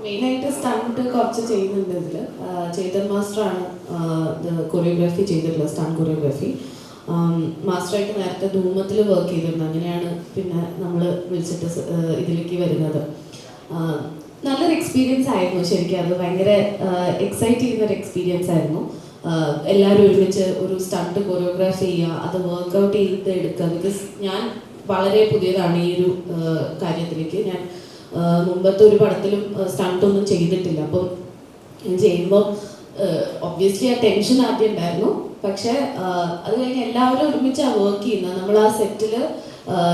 മെയിനായിട്ട് സ്റ്റണ്ട് കുറച്ച് ചെയ്യുന്നുണ്ട് ഇതിൽ. ചേതൻ മാസ്റ്ററാണ് കൊറിയോഗ്രാഫി ചെയ്തിട്ടുള്ളത്, സ്റ്റണ്ട് കൊറിയോഗ്രാഫി. മാസ്റ്ററായിട്ട് നേരത്തെ ധൂമത്തിൽ വർക്ക് ചെയ്തിരുന്നു. അങ്ങനെയാണ് പിന്നെ നമ്മൾ വിളിച്ചിട്ട് ഇതിലേക്ക് വരുന്നത്. നല്ലൊരു എക്സ്പീരിയൻസ് ആയിരുന്നു ശരിക്കും. അത് ഭയങ്കര എക്സൈറ്റ് ചെയ്യുന്നൊരു എക്സ്പീരിയൻസ് ആയിരുന്നു. എല്ലാവരും ഒരുമിച്ച് ഒരു സ്റ്റണ്ട് കൊറിയോഗ്രാഫി ചെയ്യുക, അത് വർക്കൗട്ട് ചെയ്ത് എടുക്കുക. ബിക്കോസ് ഞാൻ വളരെ പുതിയതാണ് ഈ ഒരു കാര്യത്തിലേക്ക്. ഞാൻ മുമ്പത്തെ ഒരു പടത്തിലും സ്റ്റണ്ടൊന്നും ചെയ്തിട്ടില്ല. അപ്പം ചെയ്യുമ്പോൾ ഒബ്വിയസ്ലി ആ ടെൻഷൻ ആദ്യം ഉണ്ടായിരുന്നു. പക്ഷേ അത് കഴിഞ്ഞ് എല്ലാവരും ഒരുമിച്ചാണ് വർക്ക് ചെയ്യുന്നത്. നമ്മൾ ആ സെറ്റിൽ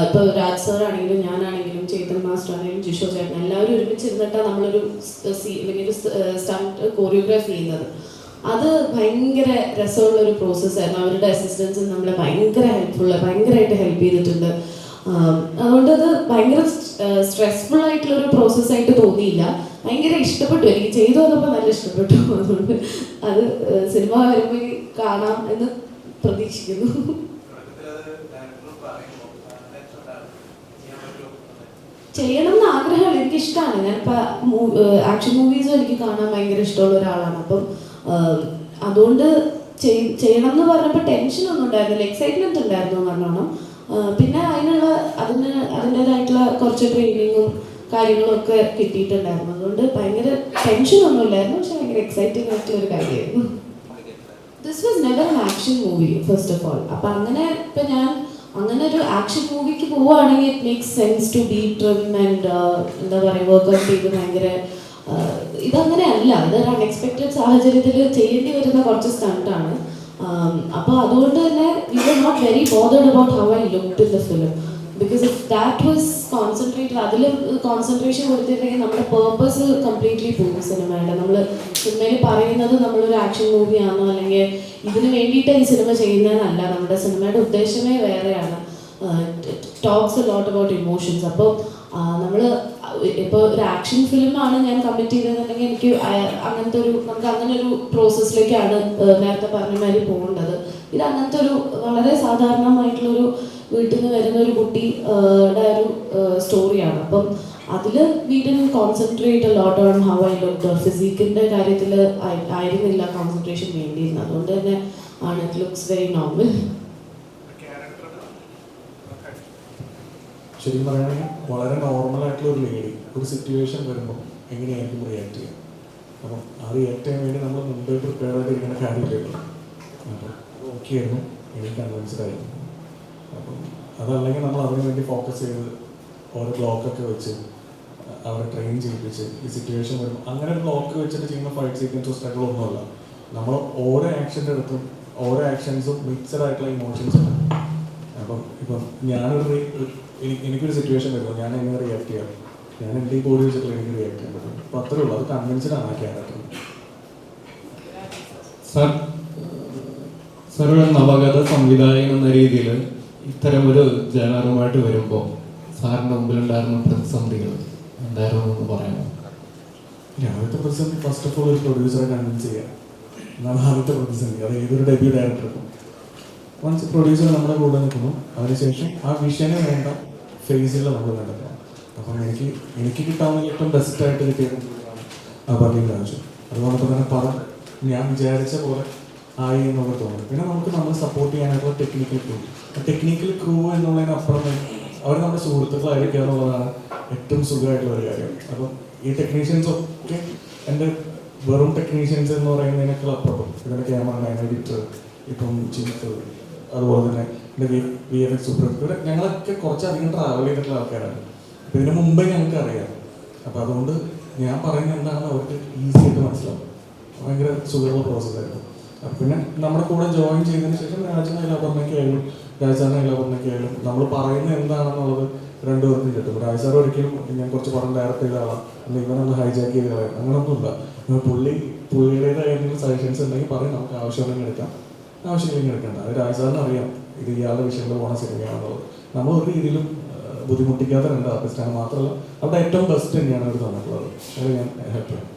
ഇപ്പോൾ രാജ് സാർ ആണെങ്കിലും ഞാനാണെങ്കിലും ചേതൻ മാസ്റ്റർ ആണെങ്കിലും ജിഷോ ചേട്ടൻ എല്ലാവരും ഒരുമിച്ച് ഇരുന്നിട്ടാണ് നമ്മളൊരു അല്ലെങ്കിൽ ഒരു സ്റ്റണ്ട് കൊറിയോഗ്രാഫി ചെയ്യുന്നത്. അത് ഭയങ്കര രസമുള്ളൊരു പ്രോസസ്സായിരുന്നു. അവരുടെ അസിസ്റ്റൻസ് നമ്മളെ ഭയങ്കരമായിട്ട് ഹെൽപ്പ് ചെയ്തിട്ടുണ്ട്. അതുകൊണ്ട് അത് ഭയങ്കര സ്ട്രെസ്ഫുൾ ആയിട്ടുള്ളൊരു പ്രോസസ്സായിട്ട് തോന്നിയില്ല. ഭയങ്കര ഇഷ്ടപ്പെട്ടു. എനിക്ക് ചെയ്തു വന്നപ്പോൾ നല്ല ഇഷ്ടപ്പെട്ടു. അതുകൊണ്ട് അത് സിനിമ വരുമ്പോൾ കാണാം എന്ന് പ്രതീക്ഷിക്കുന്നു. ചെയ്യണം എന്ന് ആഗ്രഹമാണ്, എനിക്കിഷ്ടമാണ്. ഞാനിപ്പോൾ ആക്ഷൻ മൂവീസും എനിക്ക് കാണാൻ ഭയങ്കര ഇഷ്ടമുള്ള ഒരാളാണ്. അപ്പം അതുകൊണ്ട് ചെയ്യണം എന്ന് പറഞ്ഞപ്പോൾ ടെൻഷനൊന്നും ഉണ്ടായിരുന്നില്ല, എക്സൈറ്റ്മെൻറ്റ് ഉണ്ടായിരുന്നു നല്ലോണം. പിന്നെ അതിൻ്റേതായിട്ടുള്ള കുറച്ച് ട്രെയിനിങ്ങും കാര്യങ്ങളും ഒക്കെ കിട്ടിയിട്ടുണ്ടായിരുന്നു. അതുകൊണ്ട് ഭയങ്കര ടെൻഷനൊന്നുമില്ലായിരുന്നു, പക്ഷെ ഭയങ്കര എക്സൈറ്റിംഗ് ആയിട്ടുള്ള ഒരു കാര്യമായിരുന്നു. This was never an action movie first of all. അപ്പം ഇപ്പം ഞാൻ അങ്ങനെ ഒരു ആക്ഷൻ മൂവിക്ക് പോവുകയാണെങ്കിൽ it makes sense to be trim and എന്താ പറയുക വർക്ക്ഔട്ട് ചെയ്ത് ഭയങ്കര ഇതങ്ങനെ അല്ല. ഇതൊരു അൺഎക്സ്പെക്റ്റഡ് സാഹചര്യത്തിൽ ചെയ്യേണ്ടി വരുന്ന കുറച്ച് സ്റ്റണ്ടാണ്. അപ്പോൾ അതുകൊണ്ട് തന്നെ we were not very bothered about how I looked in the film. Because if that was concentrated, അതിൽ കോൺസെൻട്രേഷൻ കൊടുത്തിട്ടുണ്ടെങ്കിൽ നമ്മുടെ പേർപ്പസ് കംപ്ലീറ്റ്ലി പോകും സിനിമയുടെ. നമ്മൾ സിനിമയിൽ പറയുന്നത് നമ്മളൊരു ആക്ഷൻ മൂവിയാണോ അല്ലെങ്കിൽ ഇതിന് വേണ്ടിയിട്ട് ഈ സിനിമ ചെയ്യുന്നതെന്നല്ല. നമ്മുടെ സിനിമയുടെ ഉദ്ദേശമേ വേറെയാണ്. Talks a lot about emotions. അപ്പോൾ നമ്മൾ ഇപ്പോൾ ഒരു ആക്ഷൻ ഫിലിമാണ് ഞാൻ കമ്മിറ്റ് ചെയ്തതെന്നുണ്ടെങ്കിൽ നമുക്ക് അങ്ങനെ ഒരു പ്രോസസ്സിലേക്കാണ് നേരത്തെ പറഞ്ഞ മാതിരി പോകേണ്ടത്. ഇത് അങ്ങനത്തെ ഒരു വളരെ സാധാരണമായിട്ടുള്ളൊരു വീട്ടിൽ നിന്ന് വരുന്ന ഒരു കുട്ടിയുടെ ഒരു സ്റ്റോറിയാണ്. അപ്പം അതിൽ we didn't concentrate a lot on how I looked. ഫിസിക്കിൻ്റെ കാര്യത്തിൽ ആയിരുന്നില്ല കോൺസെൻട്രേഷൻ വേണ്ടിയിരുന്നത്. അതുകൊണ്ട് തന്നെ ആണ് ഇറ്റ് ലുക്സ് വെരി നോർമൽ. ശരിക്കും പറയുകയാണെങ്കിൽ വളരെ നോർമലായിട്ടുള്ള ഒരു ലേഡി ഒരു സിറ്റുവേഷൻ വരുമ്പോൾ എങ്ങനെയായിരിക്കും റിയാക്ട് ചെയ്യുക. അപ്പം ആ റിയാക്ട് ചെയ്യാൻ വേണ്ടി നമ്മൾ മുമ്പേ പ്രിപ്പയർ ആയിട്ടിരിക്കുന്ന കാര്യമില്ലല്ലോ. അപ്പം ഓക്കെ ആയിരുന്നു, എനിക്ക് കൺവിൻസ്ഡ് ആയിരുന്നു. അപ്പം അതല്ലെങ്കിൽ നമ്മൾ അതിനു വേണ്ടി ഫോക്കസ് ചെയ്ത് ഓരോ ബ്ലോക്കൊക്കെ വെച്ച് അവരെ ട്രെയിൻ ചെയ്യിപ്പിച്ച് ഈ സിറ്റുവേഷൻ വരുമ്പോൾ അങ്ങനെ ബ്ലോക്ക് വെച്ചിട്ട് ചെയ്യുന്ന ഫൈറ്റ് സീക്വൻസോ സ്ട്രഗിളൊന്നുമല്ല. നമ്മൾ ഓരോ ആക്ഷൻ്റെ അടുത്തും ഓരോ ആക്ഷൻസും മിക്സഡ് ആയിട്ടുള്ള ഇമോഷൻസ് ഉണ്ട്. അപ്പം ഇപ്പം എനിക്കൊരു സിറ്റുവേഷൻ വരുമ്പോൾ ഞാൻ എങ്ങനെ റിയാക്ട് ചെയ്യാം, ഞാൻ എൻ്റെ ഈ ബോഡി വെച്ചിട്ടുള്ള എനിക്ക് റിയാക്ട് ചെയ്യാൻ പറ്റും. അപ്പോൾ അത്രേ ഉള്ളൂ, അത് കൺവിൻസ്ഡ് ആണ് ആ ക്യാരക്ടർ. സാർ ഒരു നവകഥ സംവിധായകൻ എന്ന രീതിയിൽ ഇത്തരം ഒരു ജനറുമായിട്ട് വരുമ്പോൾ സാറിൻ്റെ മുമ്പിലുണ്ടായിരുന്ന പ്രതിസന്ധികൾ എന്തായിരുന്നു എന്ന് പറയാമോ? ആദ്യത്തെ പ്രതിസന്ധി ഫസ്റ്റ് ഓഫ് ഓൾ ഒരു പ്രൊഡ്യൂസറെ കൺവിൻസ് ചെയ്യുക എന്നാണ് ആദ്യത്തെ പ്രതിസന്ധി. അത് ഏതൊരു ഡെബ്യൂ ഡയറക്ടർക്കും. വൺസ് പ്രൊഡ്യൂസർ നമ്മുടെ കൂടെ നിൽക്കുന്നു, അതിനുശേഷം ആ വിഷന് വേണ്ട ഫേസുകൾ നമ്മൾ കണ്ടെത്തണം. അപ്പം എനിക്ക് കിട്ടാവുന്ന ഏറ്റവും ബെസ്റ്റായിട്ട് കിട്ടിയത് പറഞ്ഞതിൻ്റെ ആവശ്യം. അതുകൊണ്ട് തന്നെ പടം ഞാൻ വിചാരിച്ച പോലെ ആയി എന്നുള്ള തോന്നുന്നു. പിന്നെ നമ്മൾ സപ്പോർട്ട് ചെയ്യാനായിട്ടുള്ള ടെക്നിക്കൽ ക്രൂ എന്നുള്ളതിനപ്പുറം അവർ നമ്മുടെ സുഹൃത്തുക്കളായിരിക്കുക എന്നുള്ളതാണ് ഏറ്റവും സുഖമായിട്ടുള്ള ഒരു കാര്യം. അപ്പം ഈ ടെക്നീഷ്യൻസൊക്കെ എൻ്റെ വെറും ടെക്നീഷ്യൻസ് എന്ന് പറയുന്നതിനേക്കാൾ അപ്പുറം ഇതിൻ്റെ ക്യാമറമാൻ, എഡിറ്റർ, ഇപ്പം ചീഫ്, അതുപോലെ തന്നെ എൻ്റെ VFX സൂപ്പർവൈസർ, ഞങ്ങളൊക്കെ കുറച്ചധികം ട്രാവൽ ചെയ്തിട്ടുള്ള ആൾക്കാരാണ്. അപ്പം ഇതിന് മുമ്പേ ഞങ്ങൾക്ക് അറിയാം. അപ്പം അതുകൊണ്ട് ഞാൻ പറയുന്നത് എന്താണെന്ന് അവർക്ക് ഈസി ആയിട്ട് മനസ്സിലാവും. ഭയങ്കര സുഖമുള്ള പ്രോസസ്സായിരുന്നു. അപ്പം പിന്നെ നമ്മുടെ കൂടെ ജോയിൻ ചെയ്തതിന് ശേഷം രാജസാറിനെ എല്ലാവർക്കായാലും നമ്മൾ പറയുന്നത് എന്താണെന്നുള്ളത് രണ്ടുപേർക്കും കിട്ടും. രാജസാർ ഒരിക്കലും ഞാൻ കുറച്ച് പടം ഡയറക്റ്റ് ചെയ്ത ആളാണ് അല്ലെങ്കിൽ ഇവനൊന്ന് ഹൈജാക്ക് ചെയ്ത് കളയാം അങ്ങനൊന്നുമില്ല. പുള്ളിയുടേതായ എന്തെങ്കിലും സജഷൻസ് ഉണ്ടെങ്കിൽ പറയും, നമുക്ക് ആവശ്യമുണ്ടെങ്കിൽ എടുക്കാം, ആവശ്യമില്ലെങ്കിൽ എടുക്കണ്ട. അത് രാജസാറിന് അറിയാം ഇത് ഇയാളുടെ വിഷയത്തിൽ പോണ സിനിമയാണെന്നുള്ളത്. നമ്മൾ ഒരു രീതിയിലും ബുദ്ധിമുട്ടിക്കാത്ത രണ്ട് ആർട്ടിസ്റ്റാണ്. മാത്രമല്ല അവിടെ ഏറ്റവും ബെസ്റ്റ് തന്നെയാണ് അവർ തന്നിട്ടുള്ളത്. അത് ഞാൻ ഹാപ്പിയാണ്.